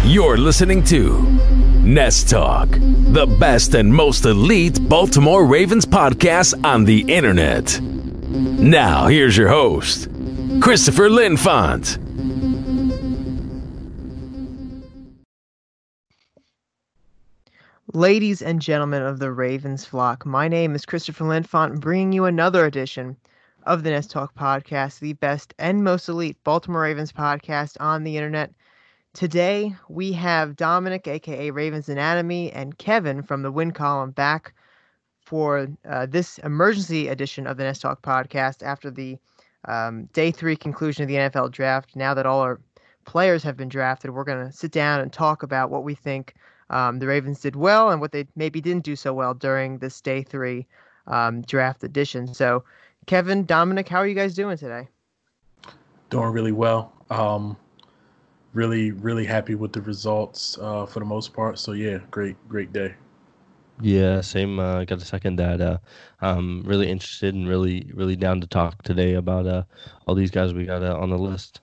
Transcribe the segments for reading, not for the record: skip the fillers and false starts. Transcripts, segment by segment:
You're listening to NestTalk, the best and most elite Baltimore Ravens podcast on the internet. Now, here's your host, Christopher Linfante. Ladies and gentlemen of the Ravens flock, my name is Christopher Linfante, bringing you another edition of the NestTalk podcast, the best and most elite Baltimore Ravens podcast on the internet. Today, we have Dominic, a.k.a. RavensAnatomy, and Kevin from the Win Column back for this emergency edition of the NestTalk podcast after the Day 3 conclusion of the NFL draft. Now that all our players have been drafted, we're going to sit down and talk about what we think the Ravens did well and what they maybe didn't do so well during this Day 3 draft edition. So, Kevin, Dominic, how are you guys doing today? Doing really well. Really happy with the results for the most part. So yeah, great day. Yeah, same. Got to second that. Really interested and really down to talk today about all these guys we got on the list.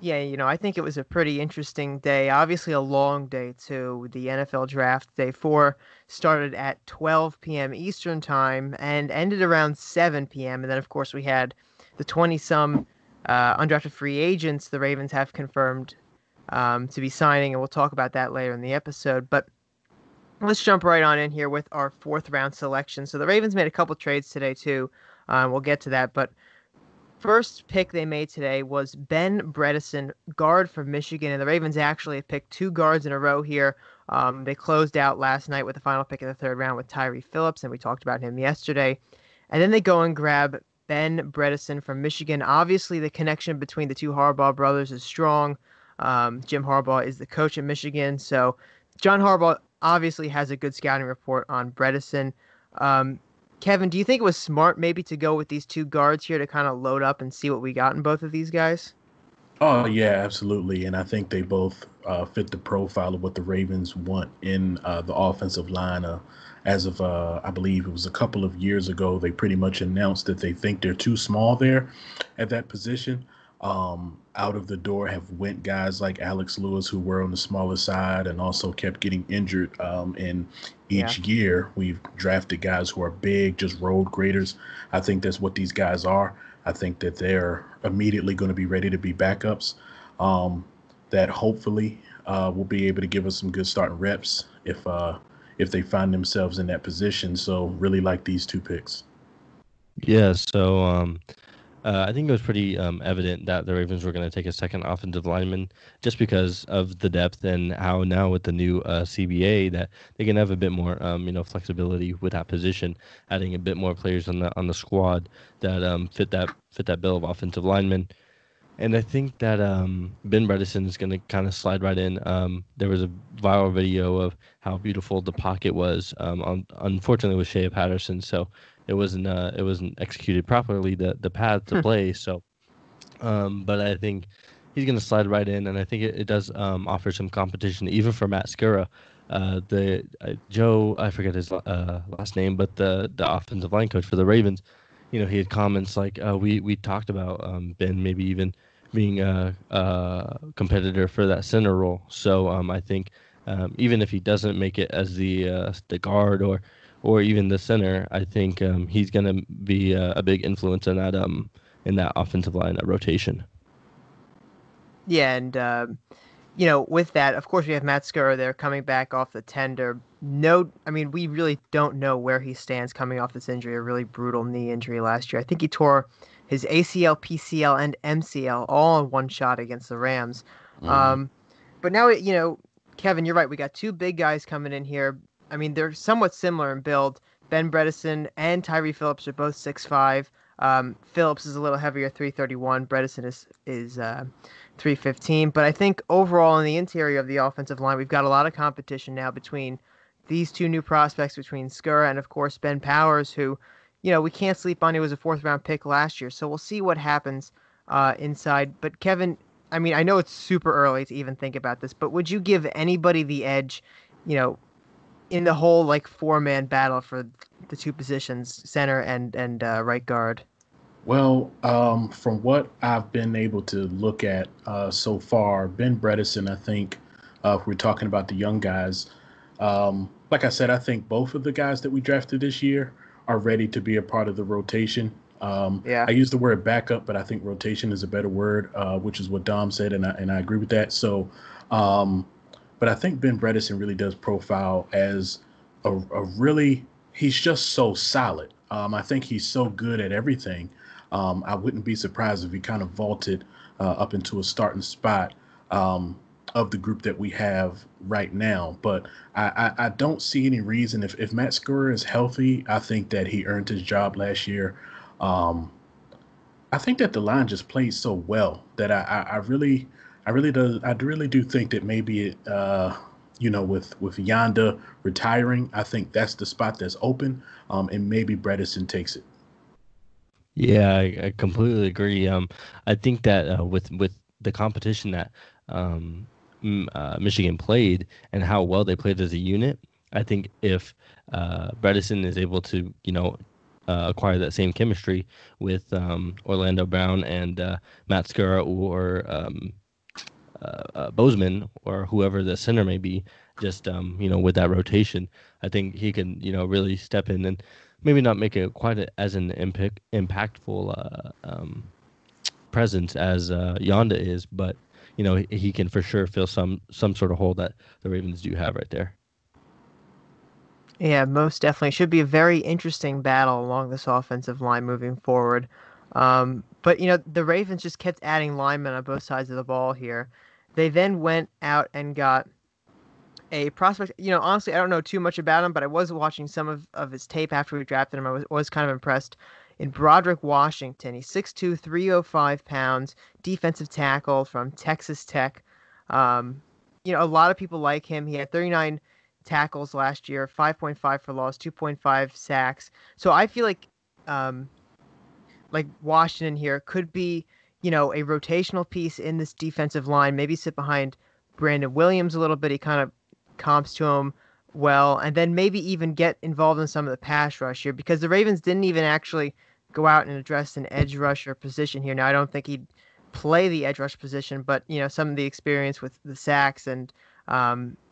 Yeah, I think it was a pretty interesting day. Obviously a long day too. The NFL draft, Day 4, started at 12 p.m. Eastern time and ended around 7 p.m. And then, of course, we had the 20-some undrafted free agents the Ravens have confirmed to be signing, and we'll talk about that later in the episode. But let's jump right on in here with our fourth-round selection. So the Ravens made a couple trades today too. We'll get to that, but first pick they made today was Ben Bredeson, guard from Michigan, and the Ravens actually have picked two guards in a row here. They closed out last night with the final pick of the third round with Tyree Phillips, and we talked about him yesterday. And then they go and grab Ben Bredeson from Michigan. Obviously, the connection between the two Harbaugh brothers is strong. Jim Harbaugh is the coach at Michigan, so John Harbaugh obviously has a good scouting report on Bredeson. Kevin, do you think it was smart maybe to go with these two guards here to kind of load up and see what we got in both of these guys? Oh, yeah, absolutely. And I think they both fit the profile of what the Ravens want in the offensive line. As of, I believe it was a couple of years ago, they pretty much announced that they think they're too small there at that position. Out of the door have went guys like Alex Lewis, who were on the smaller side and also kept getting injured in each year. We've drafted guys who are big, just road graders. I think that's what these guys are. I think that they're immediately going to be ready to be backups that hopefully will be able to give us some good starting reps if they find themselves in that position. So really like these two picks. Yeah, so I think it was pretty evident that the Ravens were going to take a second offensive lineman just because of the depth and how now with the new CBA that they can have a bit more flexibility with that position, adding a bit more players on the squad that fit that bill of offensive linemen. And I think that Ben Bredeson is going to kind of slide right in. There was a viral video of how beautiful the pocket was. Unfortunately, with Shea Patterson, so it wasn't executed properly, the path to play. So, but I think he's going to slide right in, and I think it does offer some competition even for Matt Skura. Joe, I forget his last name, but the offensive line coach for the Ravens. He had comments like, we talked about Ben maybe even being a competitor for that center role. So I think even if he doesn't make it as the guard or even the center, I think he's going to be a big influence in that offensive line, that rotation. Yeah, and with that, of course, we have Matt Skura there coming back off the tender. We really don't know where he stands coming off this injury, a really brutal knee injury last year. I think he tore his ACL, PCL, and MCL all in one shot against the Rams. Mm-hmm. But now, Kevin, you're right. We got two big guys coming in here. I mean, they're somewhat similar in build. Ben Bredeson and Tyree Phillips are both 6'5". Phillips is a little heavier, 331. Bredeson is 315. But I think overall in the interior of the offensive line, we've got a lot of competition now between these two new prospects, between Skura and, of course, Ben Powers, who, we can't sleep on. He was a fourth-round pick last year. So we'll see what happens inside. But, Kevin, I mean, I know it's super early to even think about this, but would you give anybody the edge, in the whole four-man battle for the two positions, center and right guard? Well, from what I've been able to look at so far, Ben Bredesen, I think, if we're talking about the young guys, like I said, I think both of the guys that we drafted this year are ready to be a part of the rotation. Yeah. I use the word backup, but I think rotation is a better word, which is what Dom said, and I agree with that. So, um, but I think Ben Bredesen really does profile as a really he's just so solid. I think he's so good at everything. I wouldn't be surprised if he kind of vaulted up into a starting spot of the group that we have right now. But I don't see any reason if Matt Skura is healthy, I think that he earned his job last year. Um, I think that the line just plays so well that I really do think that maybe it, with Yonda retiring, I think that's the spot that's open, and maybe Bredesen takes it. Yeah, I completely agree. I think that with the competition that Michigan played and how well they played as a unit, I think if Bredesen is able to, acquire that same chemistry with Orlando Brown and Matt Skura or Bozeman or whoever the center may be, just with that rotation, I think he can really step in and maybe not make it quite as an impactful presence as Yonda is, but he can for sure fill some sort of hole that the Ravens do have right there. Yeah, most definitely. Should be a very interesting battle along this offensive line moving forward. But the Ravens just kept adding linemen on both sides of the ball here. They then went out and got a prospect. Honestly, I don't know too much about him, but I was watching some of his tape after we drafted him. I was kind of impressed in Broderick Washington. He's 6'2", 305 pounds, defensive tackle from Texas Tech. A lot of people like him. He had 39 tackles last year, 5.5 for loss, 2.5 sacks. So I feel like Washington here could be, a rotational piece in this defensive line, maybe sit behind Brandon Williams a little bit. He kind of comps to him well, and then maybe even get involved in some of the pass rush here because the Ravens didn't even actually go out and address an edge rusher position here. Now, I don't think he'd play the edge rush position, but, some of the experience with the sacks and,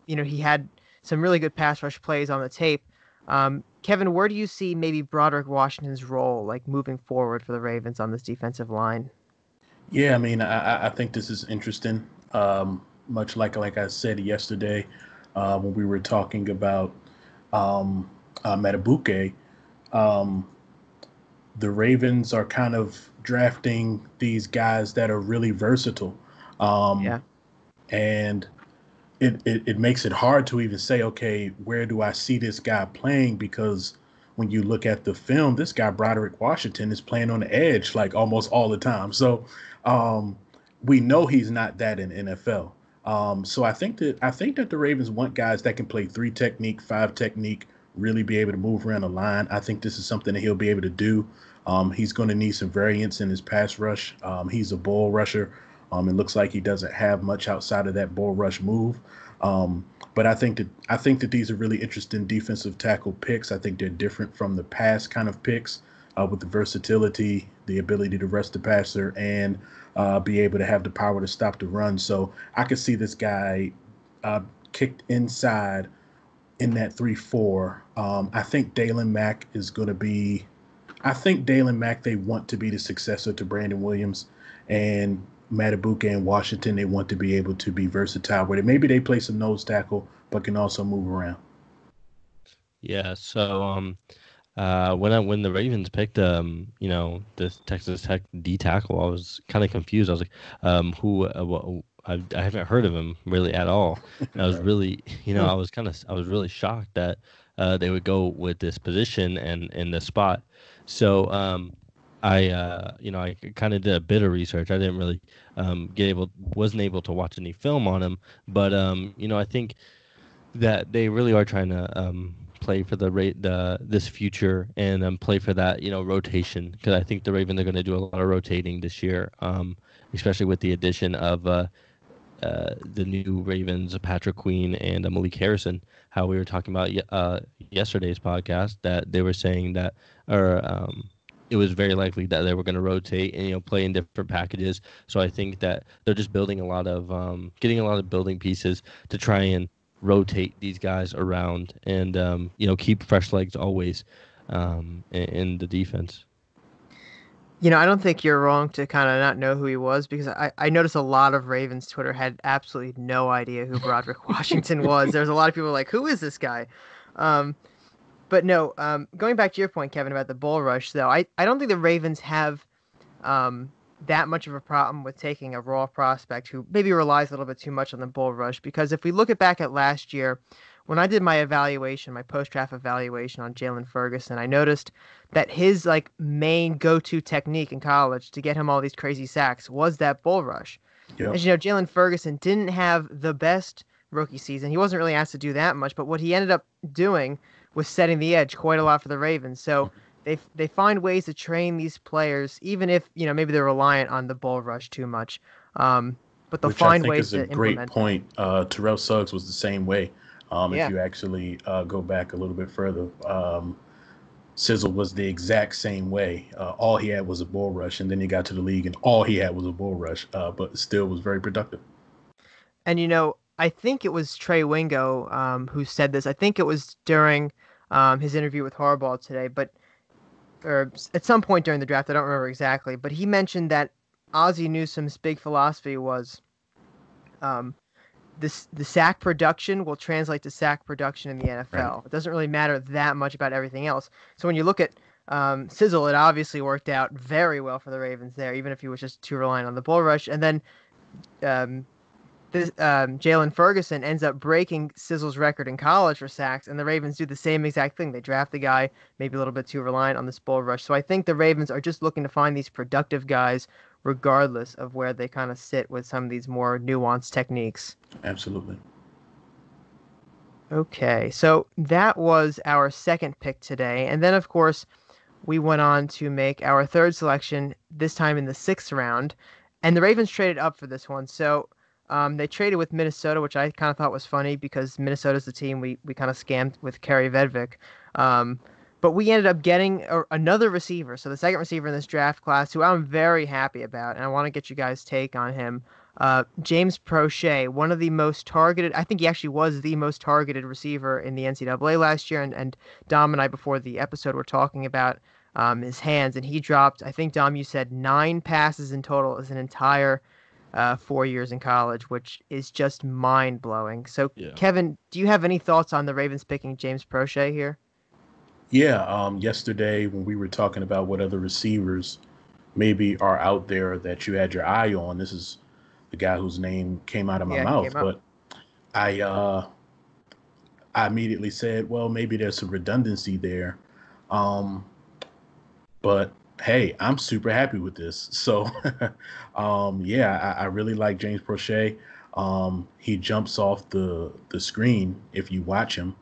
he had some really good pass rush plays on the tape. Kevin, where do you see maybe Broderick Washington's role, like moving forward for the Ravens on this defensive line? Yeah, I mean, I think this is interesting. Much like I said yesterday when we were talking about Matabuke, the Ravens are kind of drafting these guys that are really versatile. Yeah. And it makes it hard to even say, okay, where do I see this guy playing? Because when you look at the film, this guy, Broderick Washington, is playing on the edge like almost all the time. So we know he's not that in NFL. So I think that the Ravens want guys that can play 3 technique, 5 technique, really be able to move around the line. I think this is something that he'll be able to do. He's going to need some variance in his pass rush. He's a bull rusher. It looks like he doesn't have much outside of that bull rush move. But I think that these are really interesting defensive tackle picks. I think they're different from the past kind of picks with the versatility, the ability to rush the passer, and be able to have the power to stop the run. So I could see this guy kicked inside in that 3-4. I think Dalen Mack is going to be. I think Dalen Mack, they want to be the successor to Brandon Williams, and Matabuke and Washington, they want to be able to be versatile with it. Maybe they play some nose tackle, but can also move around. Yeah. So when the Ravens picked this Texas Tech D tackle, I was kind of confused. I was like, who? I haven't heard of him really at all. And I was really, I was really shocked that they would go with this position and in this spot. So I kind of did a bit of research. I didn't really wasn't able to watch any film on him, but I think that they really are trying to play for this future and play for that rotation, because I think the Ravens are going to do a lot of rotating this year, especially with the addition of the new Ravens, Patrick Queen and Malik Harrison. How we were talking about yesterday's podcast, that they were saying that, or it was very likely that they were going to rotate and play in different packages. So I think that they're just building a lot of getting a lot of building pieces to try and rotate these guys around and keep fresh legs always in the defense. I don't think you're wrong to kind of not know who he was, because I noticed a lot of Ravens Twitter had absolutely no idea who Broderick Washington was. There's a lot of people like, who is this guy? But no, going back to your point, Kevin, about the bull rush, though, I don't think the Ravens have that much of a problem with taking a raw prospect who maybe relies a little bit too much on the bull rush, because if we look back at last year, when I did my evaluation, my post-draft evaluation on Jalen Ferguson, I noticed that his main go-to technique in college to get him all these crazy sacks was that bull rush. Yep. As you know, Jalen Ferguson didn't have the best rookie season. He wasn't really asked to do that much, but what he ended up doing was setting the edge quite a lot for the Ravens. So they find ways to train these players, even if maybe they're reliant on the bull rush too much. But they'll find ways to implement. Which I think is a great point. Terrell Suggs was the same way. If you actually go back a little bit further, Sizzle was the exact same way. All he had was a bull rush, and then he got to the league, and all he had was a bull rush, but still was very productive. And, I think it was Trey Wingo who said this. I think it was during his interview with Harbaugh today, or at some point during the draft. I don't remember exactly, but he mentioned that Ozzie Newsome's big philosophy was the sack production will translate to sack production in the NFL. Right. It doesn't really matter that much about everything else. So when you look at Sizzle, it obviously worked out very well for the Ravens there, even if he was just too reliant on the bull rush. And then Jalen Ferguson ends up breaking Sizzle's record in college for sacks, and the Ravens do the same exact thing. They draft the guy maybe a little bit too reliant on this bull rush. So I think the Ravens are just looking to find these productive guys regardless of where they kind of sit with some of these more nuanced techniques. Absolutely. Okay, so that was our second pick today. And then, of course, we went on to make our third selection, this time in the 6th round. And the Ravens traded up for this one. So they traded with Minnesota, which I kind of thought was funny because Minnesota's the team we kind of scammed with Kerry Vedvik. But we ended up getting another receiver. So the second receiver in this draft class, who I'm very happy about, and I want to get you guys' take on him. James Prochet, one of the most targeted, I think he actually was the most targeted receiver in the NCAA last year. And Dom and I, before the episode, were talking about his hands. And he dropped, I think, Dom, you said 9 passes in total as an entire 4 years in college, which is just mind-blowing. So, yeah. Kevin, do you have any thoughts on the Ravens picking James Prochet here? Yeah, yesterday when we were talking about what other receivers maybe are out there that you had your eye on, this is the guy whose name came out of my mouth, but I immediately said, well, maybe there's some redundancy there. But hey, I'm super happy with this. So, I really like James Prochet. He jumps off the screen if you watch him.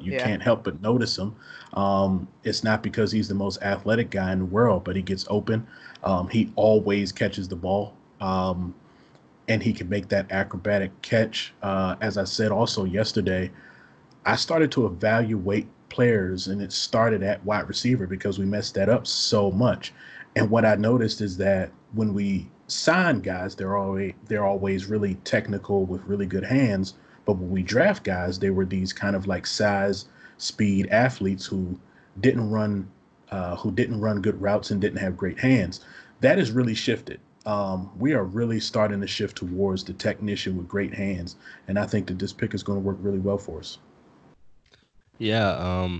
You can't help but notice him. It's not because he's the most athletic guy in the world, but he gets open. He always catches the ball, and he can make that acrobatic catch. As I said also yesterday, I started to evaluate players, and it started at wide receiver because we messed that up so much. And what I noticed is that when we sign guys, they're always really technical with really good hands. But when we draft guys, they were these kind of like size, speed athletes who didn't run good routes and didn't have great hands. That has really shifted. We are really starting to shift towards the technician with great hands, and I think that this pick is going to work really well for us. Yeah,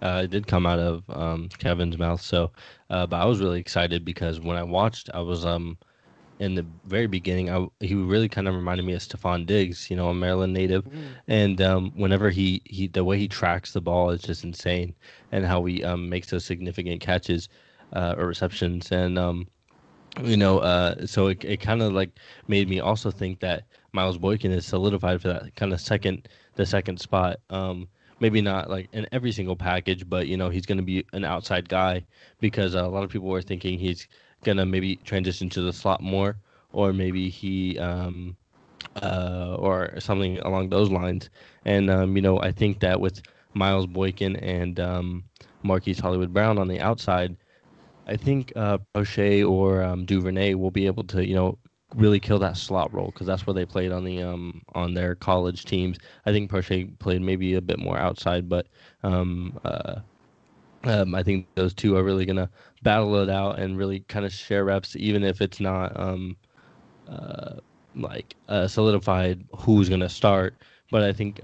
it did come out of Kevin's mouth. So, but I was really excited because when I watched, I was in the very beginning, he really kind of reminded me of Stephon Diggs, a Maryland native. And whenever he the way he tracks the ball is just insane, and how he makes those significant catches or receptions. And, so it kind of like made me also think that Miles Boykin is solidified for that kind of the second spot. Maybe not like in every single package, but, he's going to be an outside guy because a lot of people were thinking he's gonna maybe transition to the slot more, or maybe he or something along those lines. And I think that with Miles Boykin and Marquise Hollywood Brown on the outside, I think Prochet or Duvernay will be able to, really kill that slot role because that's where they played on their college teams. I think Prochet played maybe a bit more outside, but I think those two are really gonna battle it out and really kind of share reps, even if it's not solidified who's gonna start. But I think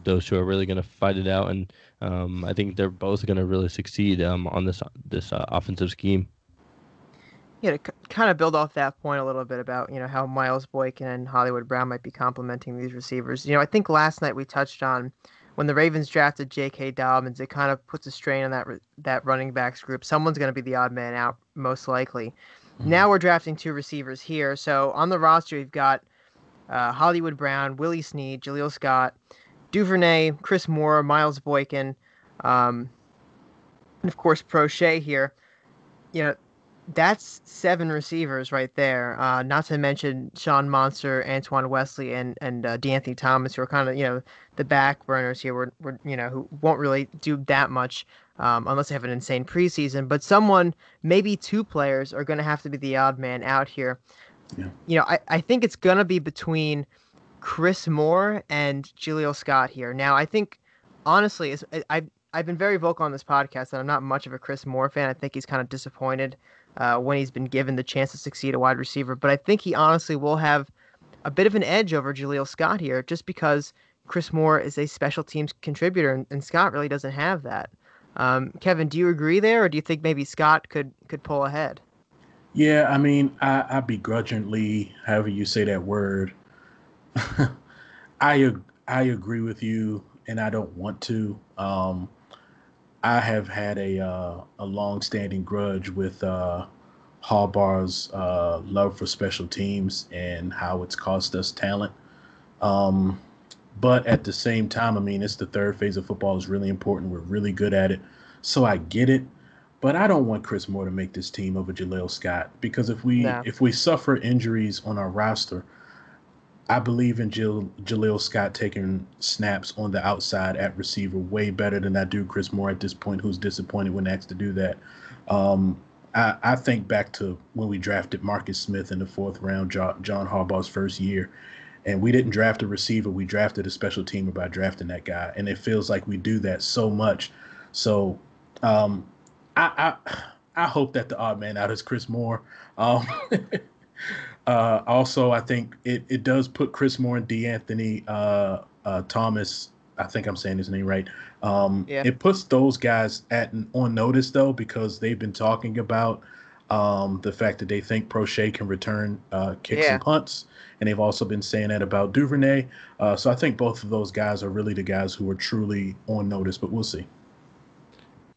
those two are really gonna fight it out, and I think they're both gonna really succeed on this offensive scheme. Yeah, to kind of build off that point a little bit about, how Miles Boykin and Hollywood Brown might be complementing these receivers. I think last night we touched on when the Ravens drafted J.K. Dobbins, it kind of puts a strain on that running backs group. Someone's going to be the odd man out, most likely. Mm-hmm. Now we're drafting two receivers here. So on the roster, you've got Hollywood Brown, Willie Snead, Jaleel Scott, Duvernay, Chris Moore, Miles Boykin, and of course Prochet here. That's 7 receivers right there. Not to mention Sean Monster, Antoine Wesley, and D'Anthony Thomas, who are kind of the back burners here. Who won't really do that much unless they have an insane preseason. But maybe 2 players are going to have to be the odd man out here. Yeah. I think it's going to be between Chris Moore and Jaleel Scott here. Now, I think honestly, I've been very vocal on this podcast that I'm not much of a Chris Moore fan. I think he's kind of disappointed when he's been given the chance to succeed at wide receiver. But I think he honestly will have a bit of an edge over Jaleel Scott here just because Chris Moore is a special teams contributor and Scott really doesn't have that. Kevin, do you agree there, or do you think maybe Scott could pull ahead? Yeah, I mean, I begrudgingly, however you say that word, I agree with you, and I don't want to. I have had a long-standing grudge with Harbaugh's love for special teams and how it's cost us talent. But at the same time, I mean, it's the third phase of football. It's really important. We're really good at it. So I get it. But I don't want Chris Moore to make this team over Jaleel Scott because if we suffer injuries on our roster, I believe in Jaleel Scott taking snaps on the outside at receiver way better than I do Chris Moore at this point, who's disappointed when asked to do that. I think back to when we drafted Marcus Smith in the 4th round, John Harbaugh's first year, and we didn't draft a receiver. We drafted a special teamer by drafting that guy, and it feels like we do that so much. So I hope that the odd man out is Chris Moore. Also, I think it does put Chris Moore and D'Anthony Thomas. I think I'm saying his name right. It puts those guys on notice though, because they've been talking about the fact that they think Prochet can return kicks and punts, and they've also been saying that about Duvernay. So I think both of those guys are really the guys who are truly on notice, but we'll see.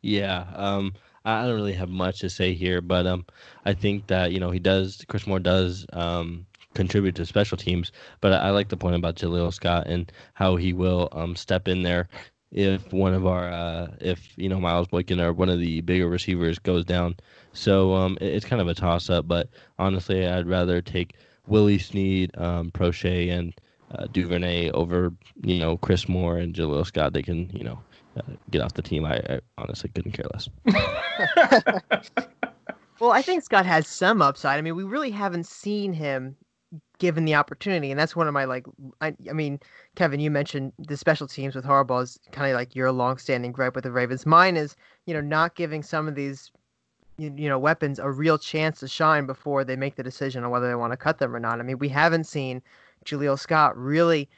Yeah. I don't really have much to say here, but I think that Chris Moore does contribute to special teams. But I like the point about Jaleel Scott and how he will step in there if one of our Miles Boykin or one of the bigger receivers goes down. So it's kind of a toss up, but honestly, I'd rather take Willie Snead, Prochet, and Duvernay over Chris Moore and Jaleel Scott. They can get off the team. I honestly couldn't care less. Well, I think Scott has some upside. I mean, we really haven't seen him given the opportunity, and that's one of my I mean, Kevin, you mentioned the special teams with Harbaugh is kind of like your long-standing gripe with the Ravens. Mine is, not giving some of these, weapons a real chance to shine before they make the decision on whether they want to cut them or not. I mean, we haven't seen Jaleel Scott really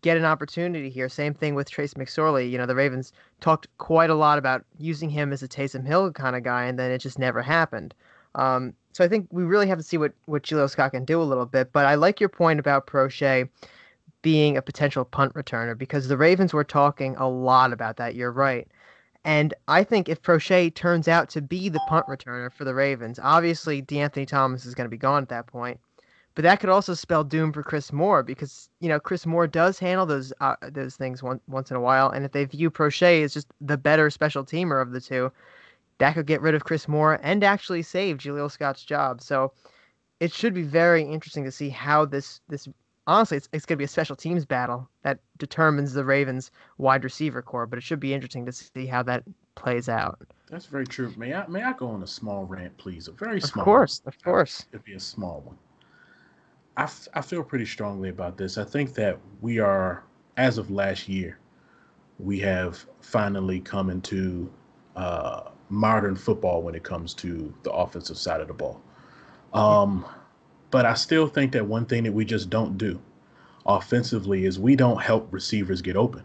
get an opportunity here. Same thing with Trace McSorley. The Ravens talked quite a lot about using him as a Taysom Hill kind of guy, and then it just never happened. So I think we really have to see what Jaleel Scott can do a little bit. But I like your point about Prochet being a potential punt returner because the Ravens were talking a lot about that. You're right. And I think if Prochet turns out to be the punt returner for the Ravens, obviously D'Anthony Thomas is going to be gone at that point. But that could also spell doom for Chris Moore because, Chris Moore does handle those things once in a while. And if they view Prochet as just the better special teamer of the two, that could get rid of Chris Moore and actually save Jaleel Scott's job. So it should be very interesting to see how this honestly, it's going to be a special teams battle that determines the Ravens wide receiver core, but it should be interesting to see how that plays out. That's very true. May I go on a small rant, please? A very Of small one. course, of course. It'd be a small one. I feel pretty strongly about this. I think that we are, as of last year, we have finally come into modern football when it comes to the offensive side of the ball. Um, but I still think that one thing that we just don't do offensively is we don't help receivers get open.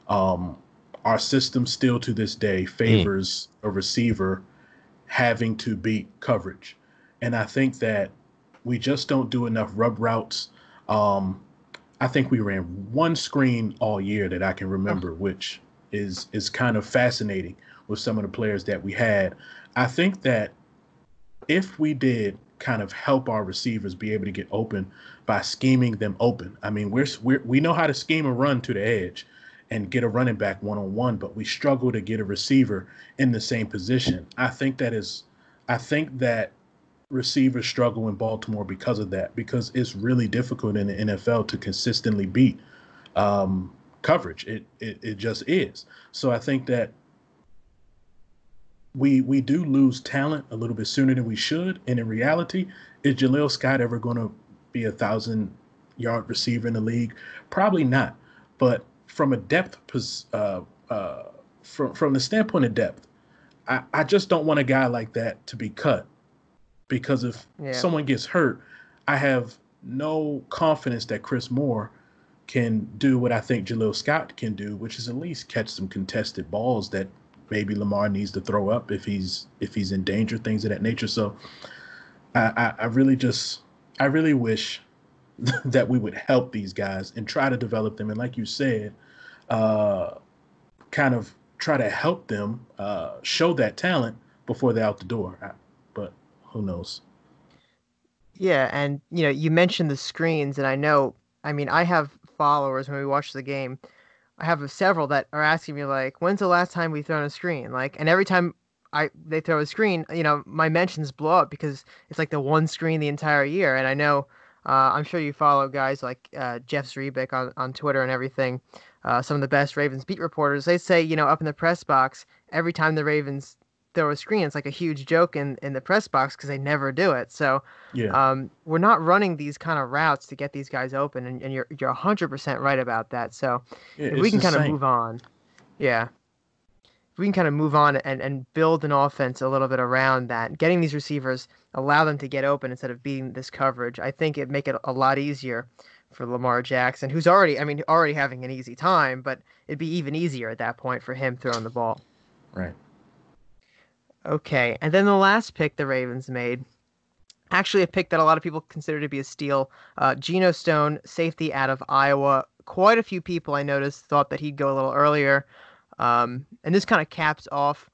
Um, our system still to this day Mm. favors a receiver having to beat coverage. And I think that we just don't do enough rub routes. Um, I think we ran one screen all year that I can Oh, remember, which is kind of fascinating with some of the players that we had. I think that if we did kind of help our receivers be able to get open by scheming them open. I mean, we know how to scheme a run to the edge and get a running back one on one, but we struggle to get a receiver in the same position. I think that receivers struggle in Baltimore because of that, because it's really difficult in the NFL to consistently beat coverage. It just is. So I think that we do lose talent a little bit sooner than we should. And in reality, is Jaleel Scott ever going to be 1,000-yard receiver in the league? Probably not. But from a depth, from the standpoint of depth, I just don't want a guy like that to be cut, because if yeah. someone gets hurt, I have no confidence that Chris Moore can do what I think Jaleel Scott can do, which is at least catch some contested balls that maybe Lamar needs to throw up if he's in danger, things of that nature. So I really wish that we would help these guys and try to develop them, and like you said, uh, kind of try to help them show that talent before they're out the door. But who knows? Yeah, and you mentioned the screens, and I mean, I have followers when we watch the game. I have several that are asking me like, "When's the last time we thrown a screen?" Like, and every time they throw a screen, my mentions blow up because it's like the one screen the entire year. And I know, I'm sure you follow guys like Jeff Zrebick on Twitter and everything. Some of the best Ravens beat reporters. They say, up in the press box, every time the Ravens throw a screen, it's like a huge joke in the press box because they never do it. So Yeah, we're not running these kind of routes to get these guys open, and you're 100% right about that. So yeah, if we it's can kind of insane. move on, yeah, if we can kind of move on and build an offense a little bit around that, getting these receivers, allow them to get open instead of beating this coverage, I think it'd make it a lot easier for Lamar Jackson, who's already having an easy time, but it'd be even easier at that point for him throwing the ball. Right. Okay, and then the last pick the Ravens made, actually a pick that a lot of people consider to be a steal, Geno Stone, safety out of Iowa. Quite a few people I noticed thought that he'd go a little earlier. And this kind of caps off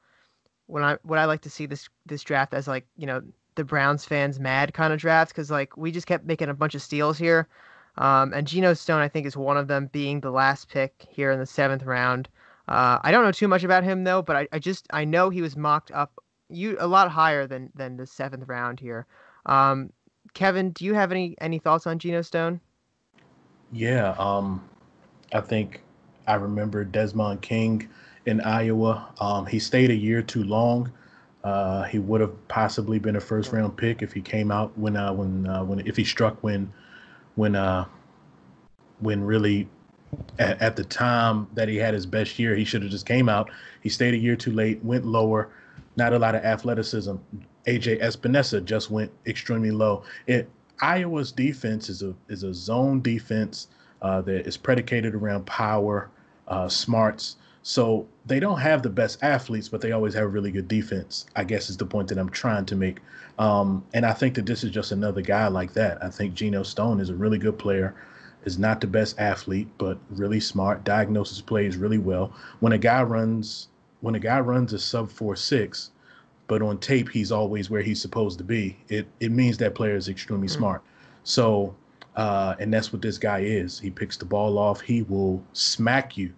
what I like to see this draft as, like, the Browns fans mad kind of draft, because like we just kept making a bunch of steals here. And Geno Stone, I think, is one of them, being the last pick here in the seventh round. I don't know too much about him though, but I know he was mocked up a lot higher than the seventh round here. Um, Kevin, do you have any thoughts on Geno Stone? Yeah. I think I remember Desmond King in Iowa. He stayed a year too long. He would have possibly been a first round pick if he came out when if he struck when uh, when really at the time that he had his best year, he should have just came out. He stayed a year too late, went lower, not a lot of athleticism. AJ Espinosa just went extremely low. Iowa's defense is a zone defense that is predicated around power, smarts. So they don't have the best athletes, but they always have a really good defense, I guess, is the point that I'm trying to make. And I think that this is just another guy like that. I think Geno Stone is a really good player, is not the best athlete, but really smart, diagnoses plays really well. When a guy runs a sub 4.6, but on tape he's always where he's supposed to be, it means that player is extremely Mm. smart. So and that's what this guy is. He picks the ball off. He will smack you.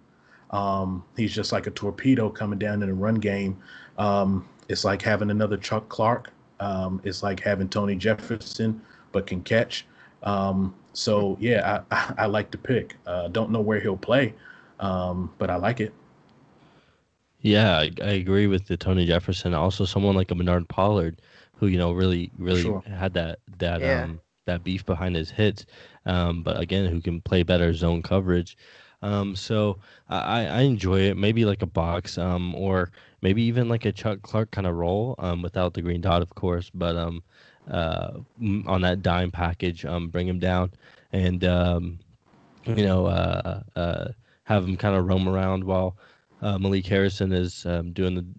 He's just like a torpedo coming down in a run game. It's like having another Chuck Clark. It's like having Tony Jefferson, but can catch. So yeah, I like the pick. Don't know where he'll play, but I like it. Yeah, I agree with the Tony Jefferson. Also, someone like a Bernard Pollard, who really Sure. had Yeah. that beef behind his hits, but again, who can play better zone coverage. So I enjoy it. Maybe like a box, or maybe even like a Chuck Clark kind of role, without the green dot, of course, but on that dime package, bring him down and you know, have him kind of roam around while Malik Harrison is doing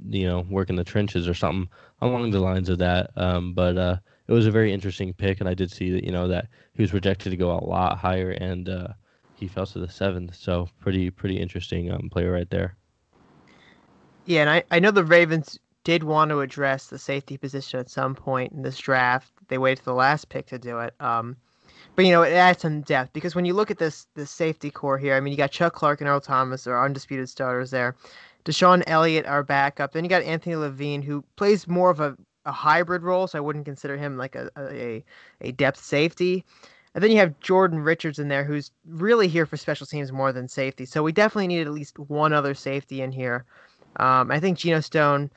work in the trenches or something along the lines of that. But it was a very interesting pick, and I did see that that he was projected to go a lot higher, and he fell to the 7th. So pretty interesting player right there. Yeah, and I know the Ravens did want to address the safety position at some point in this draft. They waited to the last pick to do it. But it adds some depth because when you look at this safety core here, I mean, you got Chuck Clark and Earl Thomas are undisputed starters there. Deshaun Elliott, our backup. Then you got Anthony Levine, who plays more of a hybrid role, so I wouldn't consider him like a depth safety. And then you have Jordan Richards in there, who's really here for special teams more than safety. So we definitely need at least one other safety in here. I think Geno Stone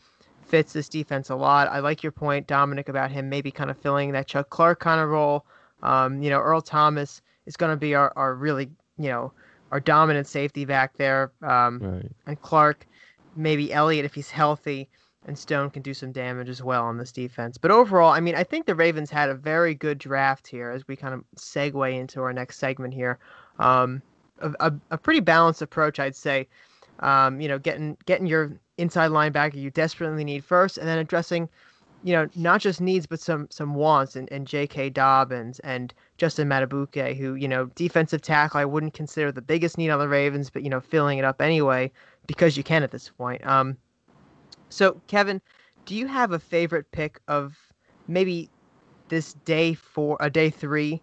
fits this defense a lot. I like your point, Dominic, about him maybe kind of filling that Chuck Clark kind of role. Earl Thomas is going to be our really, our dominant safety back there. Right. And Clark, maybe Elliott if he's healthy, and Stone can do some damage as well on this defense. But overall, I mean, I think the Ravens had a very good draft here as we kind of segue into our next segment here. A pretty balanced approach, I'd say. Getting your inside linebacker you desperately need first, and then addressing not just needs, but some wants, and J.K. Dobbins and Justin Matabuke, who, defensive tackle, I wouldn't consider the biggest need on the Ravens, but, filling it up anyway, because you can at this point. So, Kevin, do you have a favorite pick of maybe this day 3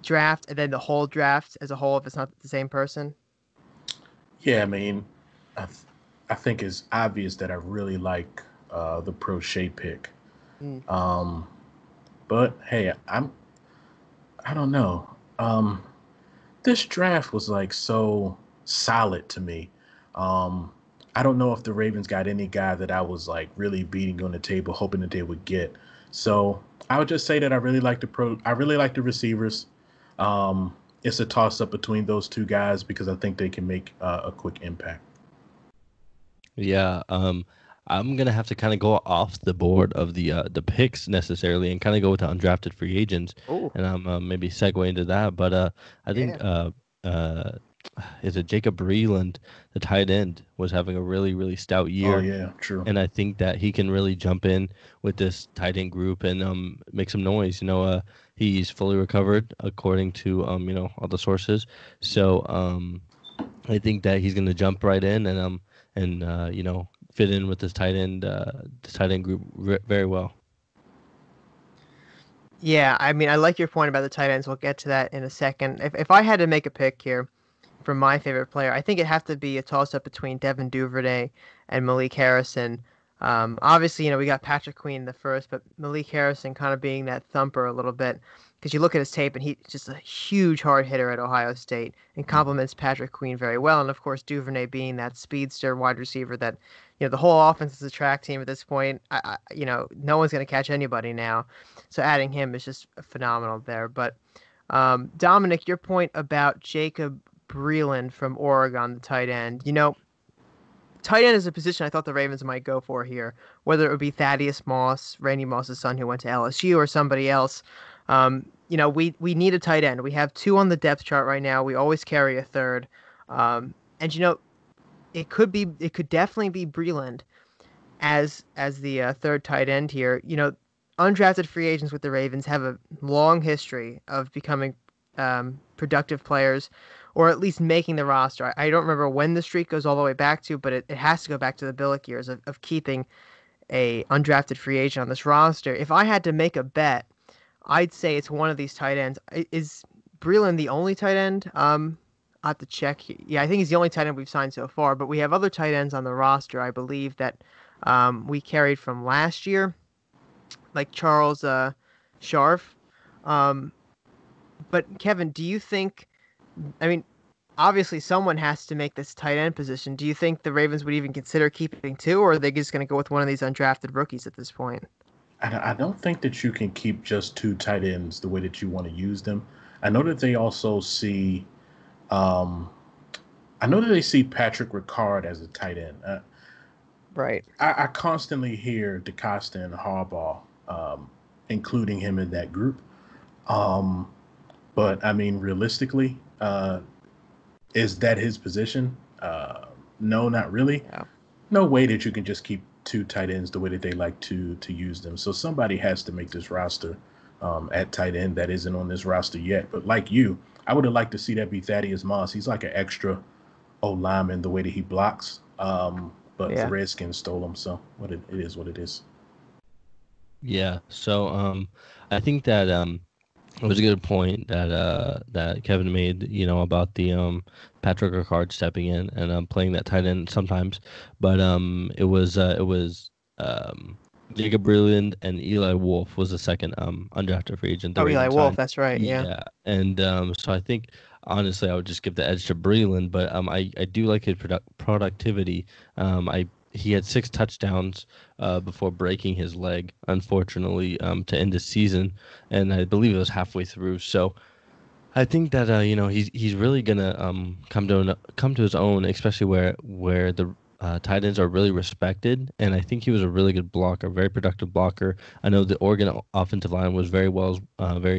draft, and then the whole draft as a whole, if it's not the same person? Yeah, I mean, I think it's obvious that I really like the Prochet pick. But hey, I don't know. This draft was like so solid to me. I don't know if the Ravens got any guy that I was like really beating on the table, hoping that they would get. So I would just say that I really like the receivers. It's a toss up between those two guys because I think they can make a quick impact. Yeah, I'm gonna have to kind of go off the board of the picks necessarily and kind of go with the undrafted free agents, Ooh. and I'm maybe segue into that. But I think is it Jacob Breland, the tight end, was having a really stout year. Oh yeah, true. And I think that he can really jump in with this tight end group and make some noise. He's fully recovered according to all the sources. So I think that he's gonna jump right in and fit in with this tight end group very well. Yeah, I mean, I like your point about the tight ends. We'll get to that in a second. If I had to make a pick here for my favorite player, I think it'd have to be a toss-up between Devin Duvernay and Malik Harrison. Obviously, we got Patrick Queen in the first, but Malik Harrison kind of being that thumper a little bit, because you look at his tape and he's just a huge hard hitter at Ohio State and complements Patrick Queen very well. And of course, Duvernay being that speedster wide receiver that, the whole offense is a track team at this point. No one's going to catch anybody now. So adding him is just phenomenal there. But Dominic, your point about Jacob Breland from Oregon, the tight end, tight end is a position I thought the Ravens might go for here, whether it would be Thaddeus Moss, Randy Moss's son who went to LSU, or somebody else. We need a tight end. We have 2 on the depth chart right now. We always carry a third. It could definitely be Breland as the third tight end here. Undrafted free agents with the Ravens have a long history of becoming productive players, or at least making the roster. I don't remember when the streak goes all the way back to, but it has to go back to the Billick years of keeping a undrafted free agent on this roster. If I had to make a bet, I'd say it's one of these tight ends. Is Breland the only tight end? I have to check. Yeah, I think he's the only tight end we've signed so far, but we have other tight ends on the roster, I believe, that we carried from last year, like Charles Scharf. But Kevin, do you think, I mean, obviously someone has to make this tight end position. Do you think the Ravens would even consider keeping two, or are they just going to go with one of these undrafted rookies at this point? I don't think that you can keep just two tight ends the way that you want to use them. I know that they also see, um, I know that they see Patrick Ricard as a tight end. Right. I constantly hear DeCosta and Harbaugh, including him in that group. Um, but I mean, realistically, is that his position? No, not really. Yeah. No way that you can just keep two tight ends the way that they like to use them. So somebody has to make this roster at tight end that isn't on this roster yet. But like you, I would have liked to see that be Thaddeus Moss. He's like an extra O lineman the way that he blocks. But the Redskins stole him, so it is what it is. Yeah. So I think that it was a good point that Kevin made, about the Patrick Ricard stepping in and playing that tight end sometimes, but it was Jacob Breland and Eli Wolf was the second undrafted free agent. Eli Wolf, that's right. Yeah. And so I think honestly I would just give the edge to Breland, but I do like his productivity. He had 6 touchdowns before breaking his leg, unfortunately, to end the season, and I believe it was halfway through. So I think that he's really gonna come to his own, especially where the tight ends are really respected, and I think he was a really good blocker, very productive blocker. I know the Oregon offensive line was very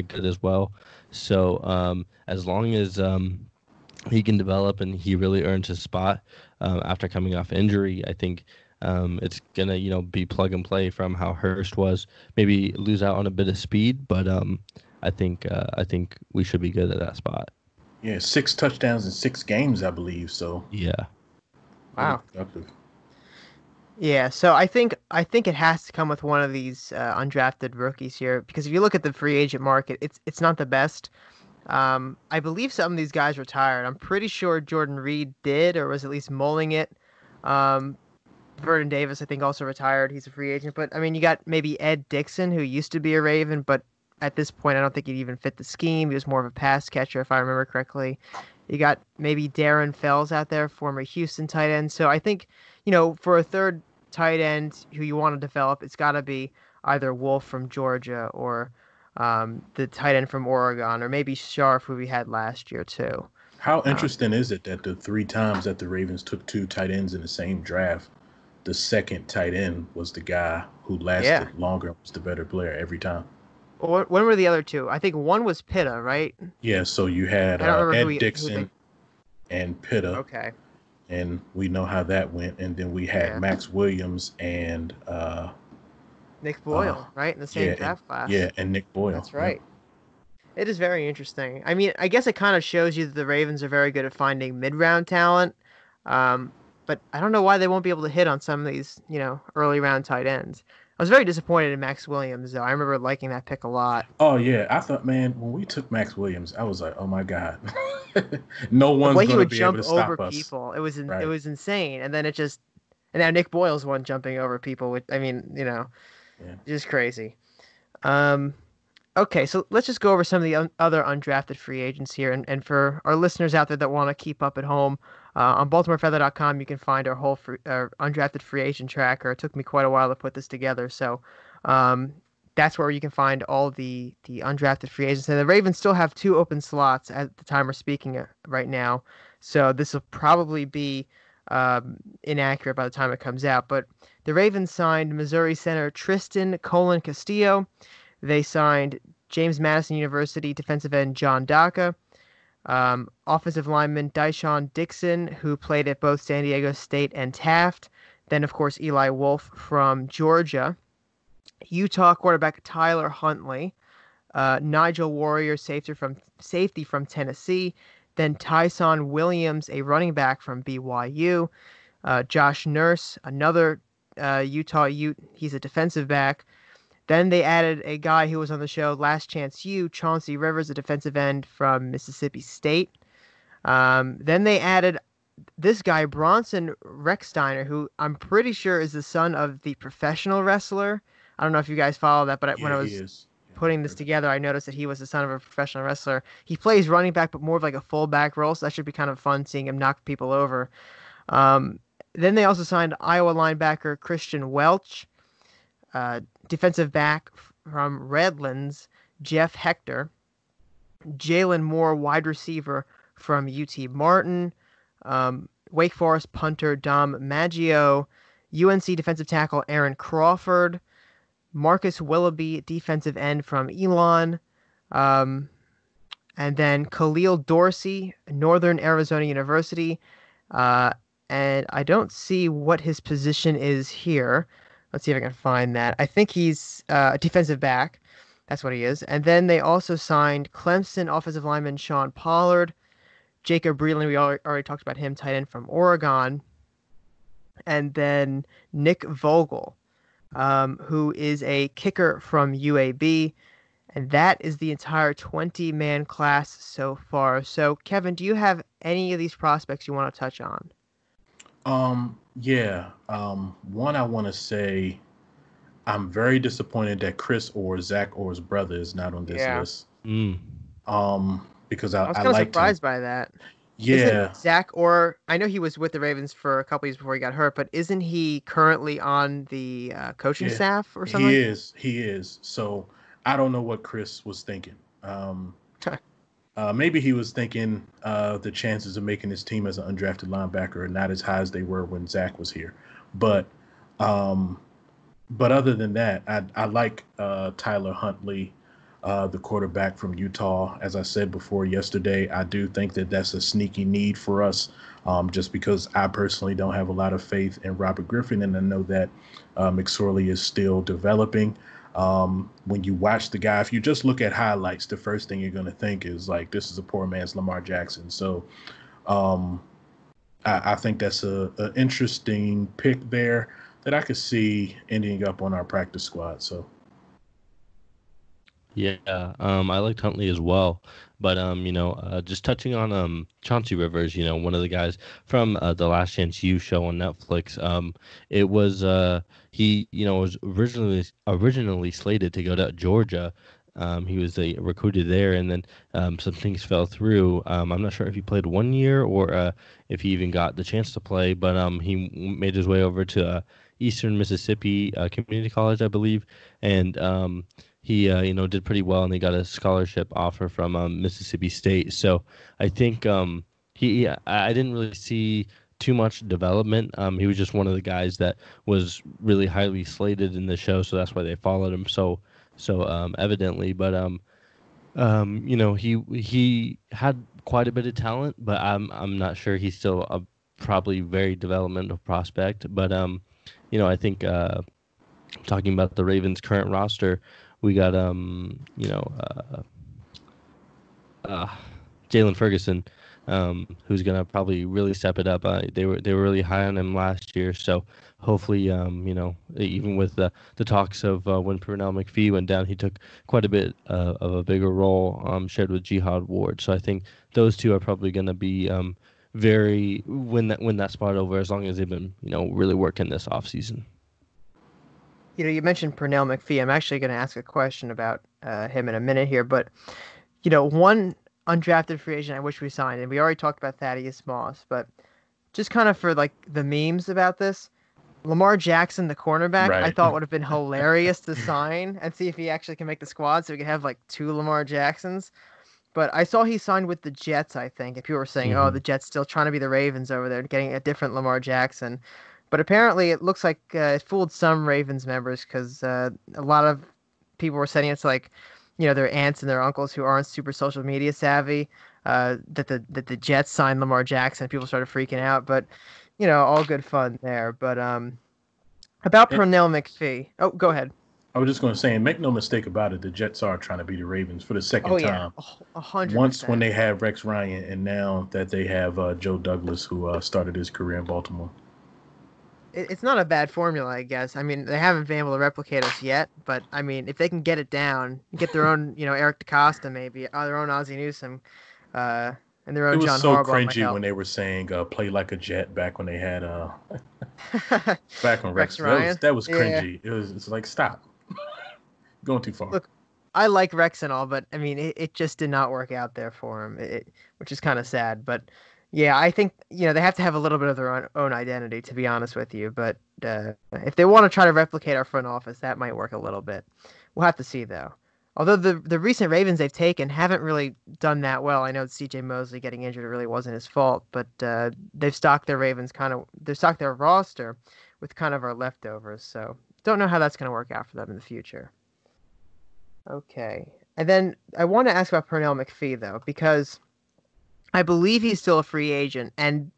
good as well. So as long as he can develop and he really earns his spot after coming off injury, I think it's gonna be plug and play from how Hurst was. Maybe lose out on a bit of speed, but I think we should be good at that spot. Yeah, 6 touchdowns in 6 games, I believe. So yeah. Wow. Yeah, so I think it has to come with one of these undrafted rookies here, because if you look at the free agent market, it's not the best. I believe some of these guys retired. I'm pretty sure Jordan Reed did, or was at least mulling it. Vernon Davis, I think, also retired. He's a free agent. But, I mean, you got maybe Ed Dixon, who used to be a Raven, but at this point I don't think he'd even fit the scheme. He was more of a pass catcher, if I remember correctly. You got maybe Darren Fells out there, former Houston tight end. So I think, for a third tight end who you want to develop, it's got to be either Wolf from Georgia or the tight end from Oregon, or maybe Sharf, who we had last year too. How interesting is it that the 3 times that the Ravens took 2 tight ends in the same draft, the second tight end was the guy who lasted longer and was the better player every time? Well, when were the other 2? I think one was Pitta, right? Yeah, so you had Ed Dixon and Pitta. Okay. And we know how that went. And then we had Max Williams and Nick Boyle, right? In the same draft class. Yeah, and Nick Boyle. That's right. Yeah. It is very interesting. I mean, I guess it kind of shows you that the Ravens are very good at finding mid-round talent. But I don't know why they won't be able to hit on some of these, early round tight ends. I was very disappointed in Max Williams, though. I remember liking that pick a lot. Oh, yeah. I thought, man, when we took Max Williams, I was like, oh, my God. No one's going to be able to stop us. People. It was insane. And then and now Nick Boyle's one jumping over people. Which, I mean, just crazy. Okay, so let's just go over some of the other undrafted free agents here. And for our listeners out there that want to keep up at home, on BaltimoreFeather.com, you can find our whole undrafted free agent tracker. It took me quite a while to put this together, so that's where you can find all the undrafted free agents. And the Ravens still have 2 open slots at the time we're speaking right now, so this will probably be inaccurate by the time it comes out. But the Ravens signed Missouri center Tristan Colin Castillo. They signed James Madison University defensive end John Daka. Offensive lineman Dyshawn Dixon, who played at both San Diego State and Taft. Then, of course, Eli Wolf from Georgia. Utah quarterback Tyler Huntley. Nigel Warrior, safety from Tennessee. Then Tyson Williams, a running back from BYU. Josh Nurse, another Utah Ute. He's a defensive back. Then they added a guy who was on the show, Last Chance U, Chauncey Rivers, a defensive end from Mississippi State. Then they added this guy, Bronson Recksteiner, who I'm pretty sure is the son of the professional wrestler. I don't know if you guys follow that, but he is. putting this together, I noticed that he was the son of a professional wrestler. He plays running back, but more of like a fullback role, so that should be kind of fun seeing him knock people over. Um, then they also signed Iowa linebacker Christian Welch, defensive back from Redlands, Jeff Hector, Jalen Moore, wide receiver from UT Martin, Wake Forest punter Dom Maggio, UNC defensive tackle Aaron Crawford, Marcus Willoughby, defensive end from Elon, and then Khalil Dorsey, Northern Arizona University, and I don't see what his position is here. Let's see if I can find that. I think he's a defensive back. That's what he is. And then they also signed Clemson offensive lineman Sean Pollard, Jacob Breland, we already talked about him, tight end from Oregon, and then Nick Vogel, who is a kicker from UAB. And that is the entire 20-man class so far. So, Kevin, do you have any of these prospects you want to touch on? Yeah. One, I want to say I'm very disappointed that Chris Orr, Zach Orr's brother, is not on this list. Because I was kind of surprised by that. Yeah. Isn't Zach Orr, I know he was with the Ravens for a couple years before he got hurt, but isn't he currently on the coaching staff or something? He is. So I don't know what Chris was thinking. Maybe he was thinking the chances of making his team as an undrafted linebacker are not as high as they were when Zach was here. But other than that, I like Tyler Huntley, the quarterback from Utah. As I said before yesterday, I do think that that's a sneaky need for us, just because I personally don't have a lot of faith in Robert Griffin, and I know that McSorley is still developing. When you watch the guy, if you just look at highlights, the first thing you're going to think is like, this is a poor man's Lamar Jackson. So I think that's an interesting pick there that I could see ending up on our practice squad. So. Yeah, I liked Huntley as well, but just touching on Chauncey Rivers, one of the guys from the Last Chance U show on Netflix. It was he was originally slated to go to Georgia. He was recruited there, and then some things fell through. I'm not sure if he played 1 year or if he even got the chance to play, but he made his way over to Eastern Mississippi Community College, I believe, and he did pretty well, and they got a scholarship offer from Mississippi State. So I think I didn't really see too much development. He was just one of the guys that was really highly slated in the show, so that's why they followed him so evidently. But he had quite a bit of talent, but I'm not sure he's still a probably very developmental prospect. But I think talking about the Ravens' current roster, we got Jalen Ferguson, who's gonna probably really step it up. They were really high on him last year, so hopefully, even with the talks of when Pernell McPhee went down, he took quite a bit of a bigger role, shared with Jihad Ward. So I think those two are probably gonna be win that spot over, as long as they've been really working this offseason. You mentioned Pernell McPhee. I'm actually going to ask a question about him in a minute here, but one undrafted free agent I wish we signed, and we already talked about Thaddeus Moss, but just kind of for like the memes about this, Lamar Jackson, the cornerback, right. I thought would have been hilarious to sign and see if he actually can make the squad, so we could have like two Lamar Jacksons. But I saw he signed with the Jets, I think. If you were saying, oh, the Jets still trying to be the Ravens over there, getting a different Lamar Jackson. But apparently it looks like it fooled some Ravens members, because a lot of people were saying it's like, their aunts and their uncles who aren't super social media savvy, that the Jets signed Lamar Jackson. People started freaking out, but all good fun there. But about Pernell McPhee. Oh, go ahead. I was just going to say, and make no mistake about it, the Jets are trying to be the Ravens for the second time. 100%. Once when they had Rex Ryan, and now that they have Joe Douglas, who started his career in Baltimore. It's not a bad formula, I guess. I mean, they haven't been able to replicate us yet, but I mean, if they can get it down, get their own, Eric DeCosta, maybe their own Ozzie Newsome, and their own John Harbaugh. It was so cringy when they were saying "play like a Jet" back when they had back when Rex Ryan. That was cringy. Yeah. It's like, stop, going too far. Look, I like Rex and all, but I mean, it just did not work out there for him, which is kind of sad. But yeah, I think they have to have a little bit of their own identity, to be honest with you. But if they want to try to replicate our front office, that might work a little bit. We'll have to see though. Although the recent Ravens they've taken haven't really done that well. I know C.J. Mosley getting injured, it really wasn't his fault, but they've stocked their they've stocked their roster with kind of our leftovers. So don't know how that's going to work out for them in the future. Okay. And then I want to ask about Pernell McPhee, though, because I believe he's still a free agent, and